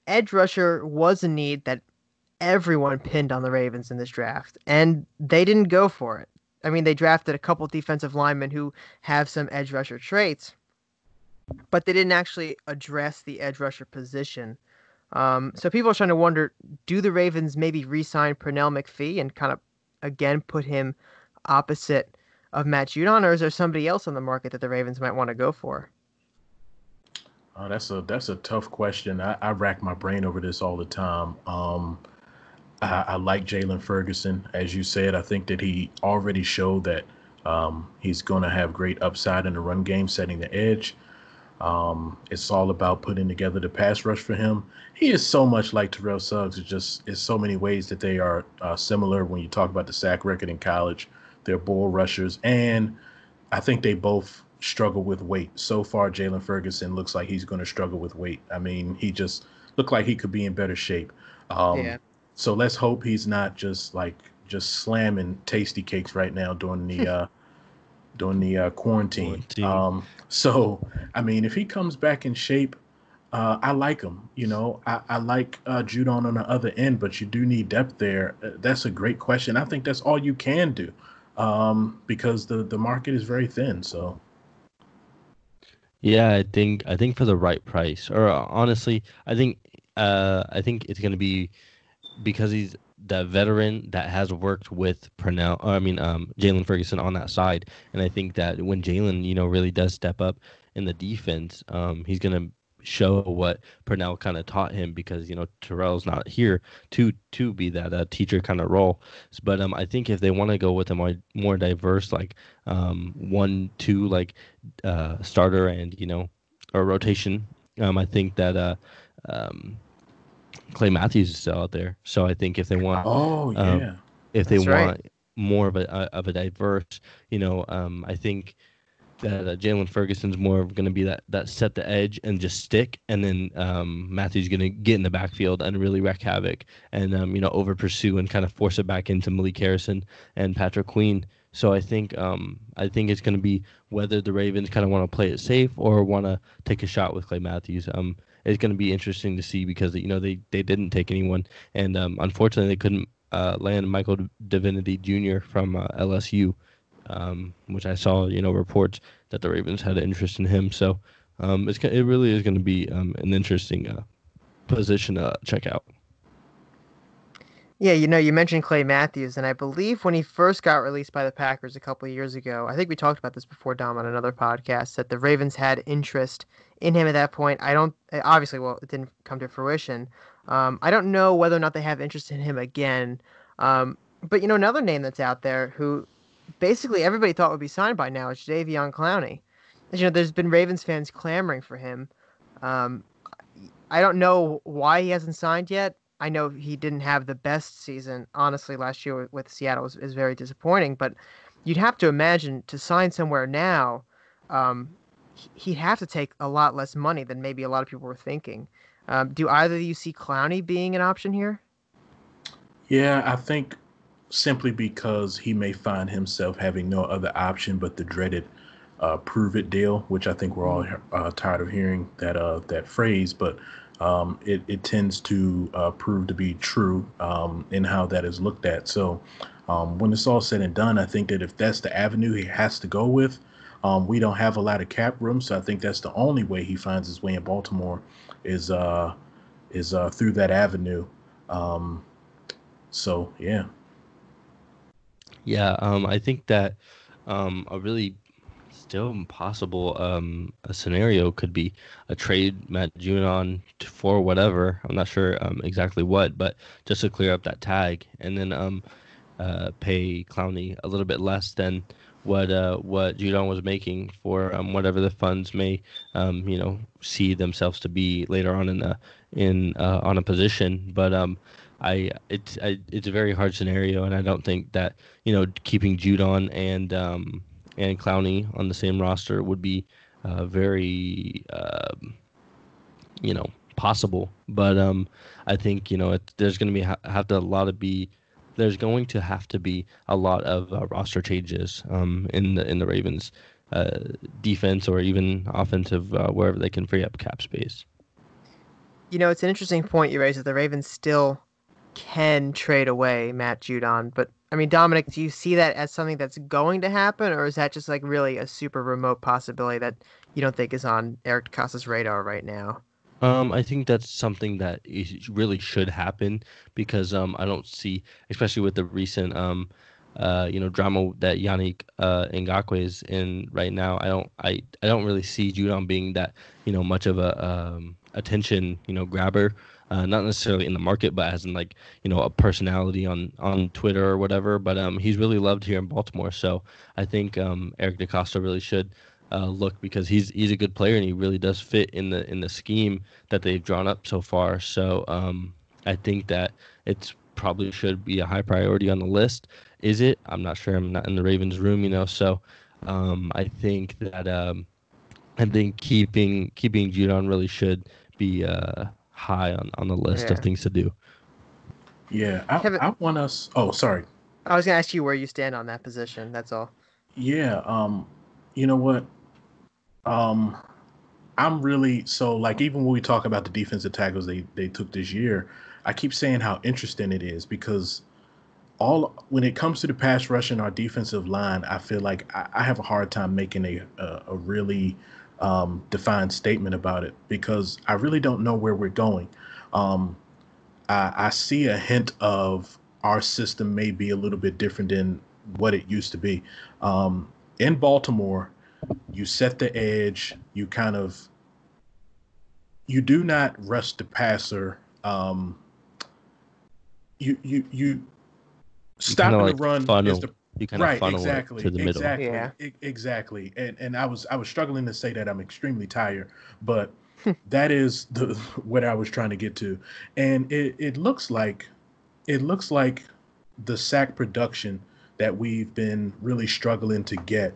edge rusher was a need that everyone pinned on the Ravens in this draft, and they didn't go for it. I mean, they drafted a couple defensive linemen who have some edge rusher traits, but they didn't actually address the edge rusher position. So people are trying to wonder, do the Ravens maybe re-sign Pernell McPhee and kind of, again, put him opposite of Matt Judon, or is there somebody else on the market that the Ravens might want to go for? That's a tough question. I rack my brain over this all the time. I like Jalen Ferguson. As you said, I think that he already showed that he's going to have great upside in the run game, setting the edge. It's all about putting together the pass rush for him. He is so much like Terrell Suggs. It's so many ways that they are similar when you talk about the sack record in college. They're bull rushers, and I think they both struggle with weight. So far, Jalen Ferguson looks like he's going to struggle with weight. I mean, he just looked like he could be in better shape. Yeah. So let's hope he's not just slamming tasty cakes right now during the quarantine. So I mean, if he comes back in shape, I like him. I like Judon on the other end, but you do need depth there. That's a great question. I think that's all you can do. Because the market is very thin. So yeah, I think for the right price, or honestly, I think it's going to be because he's that veteran that has worked with Jalen Ferguson on that side, and I think that when Jalen really does step up in the defense, he's going to show what Pernell kind of taught him, because Terrell's not here to be that teacher kind of role. But I think if they want to go with a more diverse 1-2 starter and or rotation, I think that Clay Matthews is still out there. So I think if they want more of a diverse, I think that Jalen Ferguson's more going to be that set the edge and just stick, and then Matthew's going to get in the backfield and really wreak havoc and over pursue and kind of force it back into Malik Harrison and Patrick Queen. So I think it's going to be whether the Ravens kind of want to play it safe or want to take a shot with Clay Matthews. It's going to be interesting to see, because they didn't take anyone, and unfortunately they couldn't land Michael Divinity Jr. from LSU. Which I saw, reports that the Ravens had an interest in him. So it really is going to be an interesting position to check out. Yeah, you mentioned Clay Matthews, and I believe when he first got released by the Packers a couple of years ago, I think we talked about this before, Dom, on another podcast, that the Ravens had interest in him at that point. It didn't come to fruition. I don't know whether or not they have interest in him again. But another name that's out there who basically everybody thought would be signed by now is Jadeveon Clowney. There's been Ravens fans clamoring for him. I don't know why he hasn't signed yet. I know he didn't have the best season, honestly, last year with Seattle is very disappointing. But you'd have to imagine to sign somewhere now, he'd have to take a lot less money than maybe a lot of people were thinking. Do either of you see Clowney being an option here? Yeah, I think simply because he may find himself having no other option but the dreaded prove it deal, which I think we're all tired of hearing that phrase, but it tends to prove to be true in how that is looked at. So when it's all said and done, I think that if that's the avenue he has to go with, we don't have a lot of cap room, so I think that's the only way he finds his way in Baltimore is through that avenue. So yeah. Yeah, I think that a really still impossible a scenario could be a trade Matt Judon for whatever. I'm not sure exactly what, but just to clear up that tag, and then pay Clowney a little bit less than what Judon was making for whatever the funds may see themselves to be later on on a position. But it's a very hard scenario, and I don't think that keeping Judon and Clowney on the same roster would be very possible. But I think there's going to there's going to have to be a lot of roster changes in the Ravens defense or even offensive wherever they can free up cap space. It's an interesting point you raised that the Ravens still can trade away Matt Judon, but I mean, Dominic, do you see that as something that's going to happen, or is that just like really a super remote possibility that you don't think is on Eric DeCosta's radar right now? I think that's something that really should happen because I don't see, especially with the recent drama that Yannick Ngakoue is in right now. I don't really see Judon being that much of a attention grabber. Not necessarily in the market, but as in like a personality on Twitter or whatever. But he's really loved here in Baltimore, so I think Eric DeCosta really should look because he's a good player and he really does fit in the scheme that they've drawn up so far. So I think that it's probably should be a high priority on the list. Is it? I'm not sure. I'm not in the Ravens room, so I think that keeping Judon really should be high on the list of things to do. Yeah, I want us. Oh, sorry. I was gonna ask you where you stand on that position. That's all. Yeah. You know what? I'm really like even when we talk about the defensive tackles they took this year, I keep saying how interesting it is because when it comes to the pass rush and our defensive line, I feel like I have a hard time making a really defined statement about it because I really don't know where we're going. I see a hint of our system may be a little bit different than what it used to be. In Baltimore, you set the edge. You do not rush the passer. You stopping the run is the you kind of funnel exactly, it to the middle. Exactly. And I was struggling to say that I'm extremely tired, but that is what I was trying to get to. And it looks like the sack production that we've been really struggling to get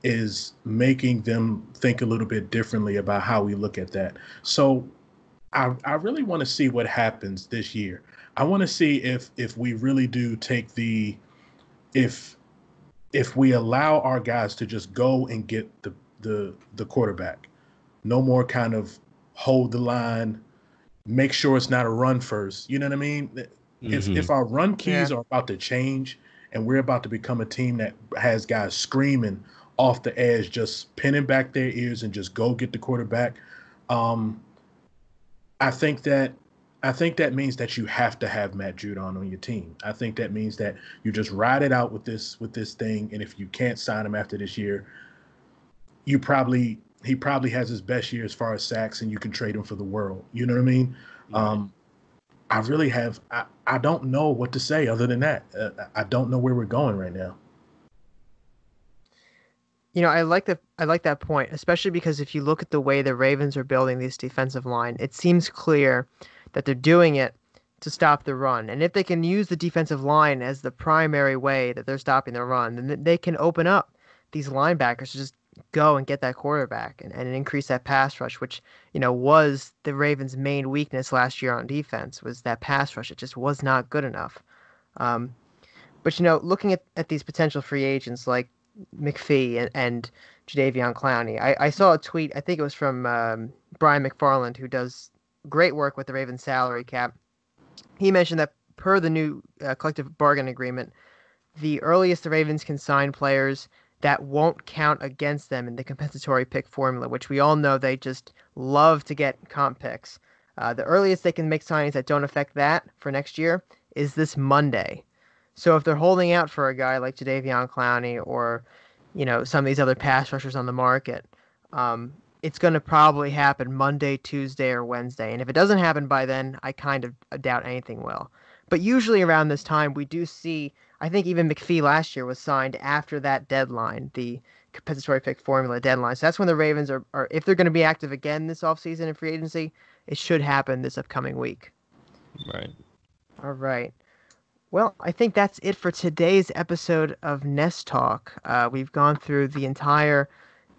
is making them think a little bit differently about how we look at that. So I really want to see what happens this year. I want to see if we really do take if we allow our guys to just go and get the quarterback. No more kind of hold the line, make sure it's not a run first. You know what I mean? Mm-hmm. If our run keys are about to change and we're about to become a team that has guys screaming off the edge, just pinning back their ears and just go get the quarterback. I think that means that you have to have Matt Judon on your team. I think that means that you just ride it out with this thing, and if you can't sign him after this year, he probably has his best year as far as sacks, and you can trade him for the world. You know what I mean? Right. I really have. I don't know what to say other than that. I don't know where we're going right now. I like that point, especially because if you look at the way the Ravens are building this defensive line, it seems clear that they're doing it to stop the run. And if they can use the defensive line as the primary way that they're stopping the run, then they can open up these linebackers to just go and get that quarterback and increase that pass rush, which, was the Ravens' main weakness last year on defense, was that pass rush. It just was not good enough. But, looking at these potential free agents like McPhee and Jadeveon Clowney, I saw a tweet, I think it was from Brian McFarland, who does great work with the Ravens salary cap. He mentioned that per the new collective bargain agreement, the earliest the Ravens can sign players that won't count against them in the compensatory pick formula, which we all know they just love to get comp picks. The earliest they can make signings that don't affect that for next year is this Monday. So if they're holding out for a guy like Jadeveon Clowney or, some of these other pass rushers on the market, it's going to probably happen Monday, Tuesday, or Wednesday. And if it doesn't happen by then, I kind of doubt anything will. But usually around this time, we do see, I think even McPhee last year was signed after that deadline, the compensatory pick formula deadline. So that's when the Ravens are if they're going to be active again this offseason in free agency, it should happen this upcoming week. Right. All right. Well, I think that's it for today's episode of Nest Talk. We've gone through the entire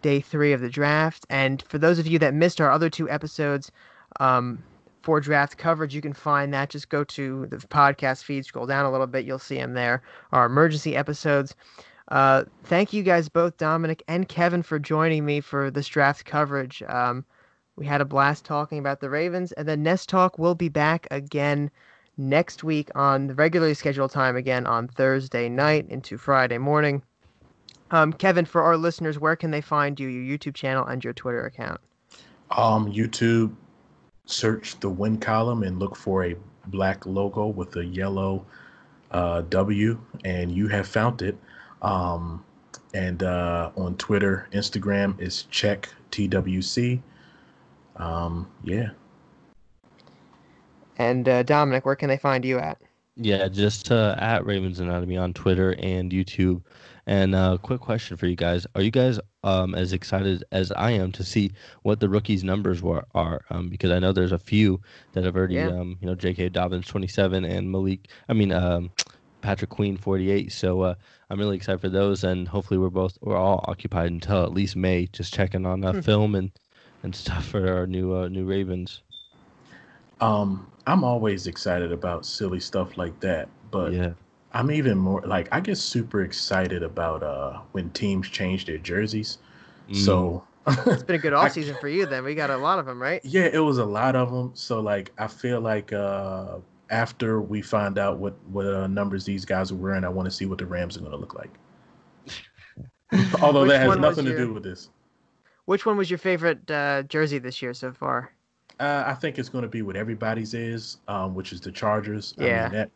day 3 of the draft. And for those of you that missed our other 2 episodes for draft coverage, you can find that. Just go to the podcast feed, scroll down a little bit. You'll see them there. Our emergency episodes. Thank you guys both, Dominic and Kevin, for joining me for this draft coverage. We had a blast talking about the Ravens. And then Nest Talk will be back again next week on the regularly scheduled time again on Thursday night into Friday morning. Kevin, for our listeners, where can they find you, your YouTube channel and your Twitter account? YouTube, search the Win Column and look for a black logo with a yellow W, and you have found it. And on Twitter, Instagram is check TWC. Yeah. And Dominic, where can they find you at? Yeah, just at RavensAnatomy on Twitter and YouTube. And quick question for you guys: are you guys as excited as I am to see what the rookies' numbers are? Because I know there's a few that have already, J.K. Dobbins 27 and Malik. Patrick Queen 48. So I'm really excited for those, and hopefully we're all occupied until at least May, just checking on film and stuff for our new Ravens. I'm always excited about silly stuff like that, but yeah. I'm even more I get super excited about when teams change their jerseys. So it's been a good off season for you then. We got a lot of them, right? Yeah, it was a lot of them. So I feel like after we find out what numbers these guys are wearing, I want to see what the Rams are going to look like. Although that has nothing to do with this. Which one was your favorite jersey this year so far? I think it's going to be what everybody's is, which is the Chargers. Yeah. I mean,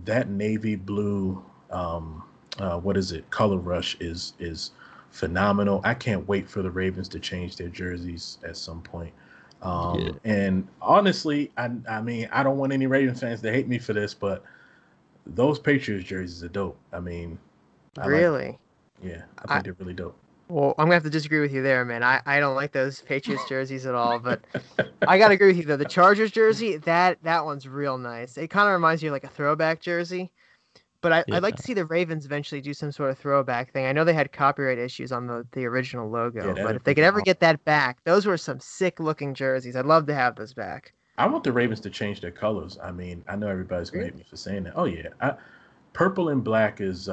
that navy blue, color rush is phenomenal. I can't wait for the Ravens to change their jerseys at some point. And honestly, I mean, I don't want any Ravens fans to hate me for this, but those Patriots jerseys are dope. I mean, really? Yeah, I think they're really dope. Well, I'm going to have to disagree with you there, man. I don't like those Patriots jerseys at all, but I got to agree with you, though. The Chargers jersey, that one's real nice. It kind of reminds you of like a throwback jersey, but I'd like to see the Ravens eventually do some sort of throwback thing. I know they had copyright issues on the original logo, but if they could ever get that back, those were some sick-looking jerseys. I'd love to have those back. I want the Ravens to change their colors. I mean, I know everybody's going to hate me for saying that. Oh, yeah. Purple and black is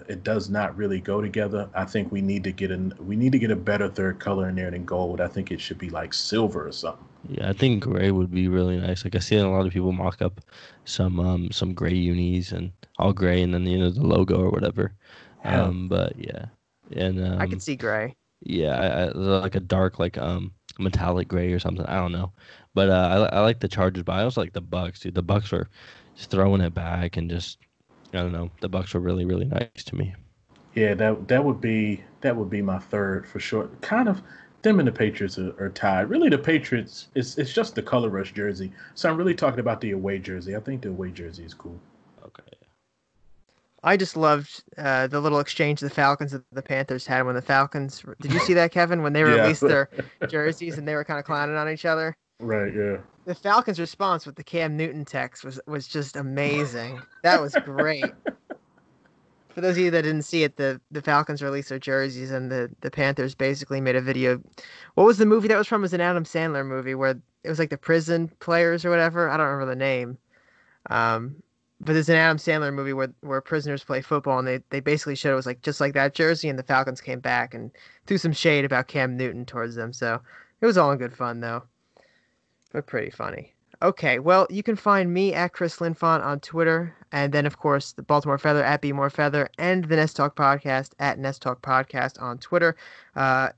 it does not really go together. I think we need to get a better third color in there than gold. I think it should be like silver or something. Yeah, I think gray would be really nice. Like I see a lot of people mock up some gray unis and all gray, and then the logo or whatever. But yeah, and I can see gray. Yeah, I like a dark metallic gray or something. I don't know, but I like the Chargers, but I also like the Bucks. Dude, the Bucks were just throwing it back and just. I don't know. The Bucks were really, really nice to me. Yeah, that would be my third for sure. Kind of them and the Patriots are tied. Really, the Patriots it's just the color rush jersey. So I'm really talking about the away jersey. I think the away jersey is cool. Okay. I just loved the little exchange the Falcons and the Panthers had when the Falcons. Did you see that, Kevin? When they released their jerseys and they were kind of clowning on each other. Right. Yeah. The Falcons' response with the Cam Newton text was just amazing. That was great. For those of you that didn't see it, the Falcons released their jerseys, and the Panthers basically made a video. What was the movie that was from? It was an Adam Sandler movie where it was like the prison players or whatever. I don't remember the name. But there's an Adam Sandler movie where prisoners play football, and they basically showed it was like just like that jersey, and the Falcons came back and threw some shade about Cam Newton towards them. So it was all in good fun, though. But pretty funny. Okay, well, you can find me at Chris Linfante on Twitter, and then, of course, the Baltimore Feather at BMore Feather, and the NestTalk Podcast at NestTalk Podcast on Twitter.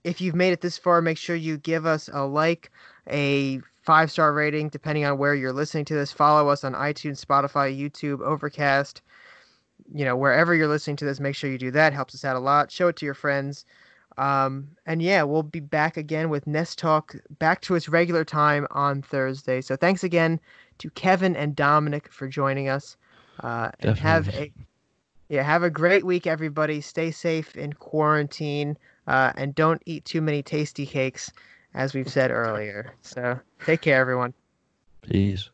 If you've made it this far, make sure you give us a like, a 5-star rating, depending on where you're listening to this. Follow us on iTunes, Spotify, YouTube, Overcast. Wherever you're listening to this, make sure you do that. Helps us out a lot. Show it to your friends. And yeah, we'll be back again with Nest Talk back to its regular time on Thursday. So thanks again to Kevin and Dominic for joining us. And have a great week, everybody. Stay safe in quarantine, and don't eat too many tasty cakes, as we've said earlier. So take care, everyone. Peace.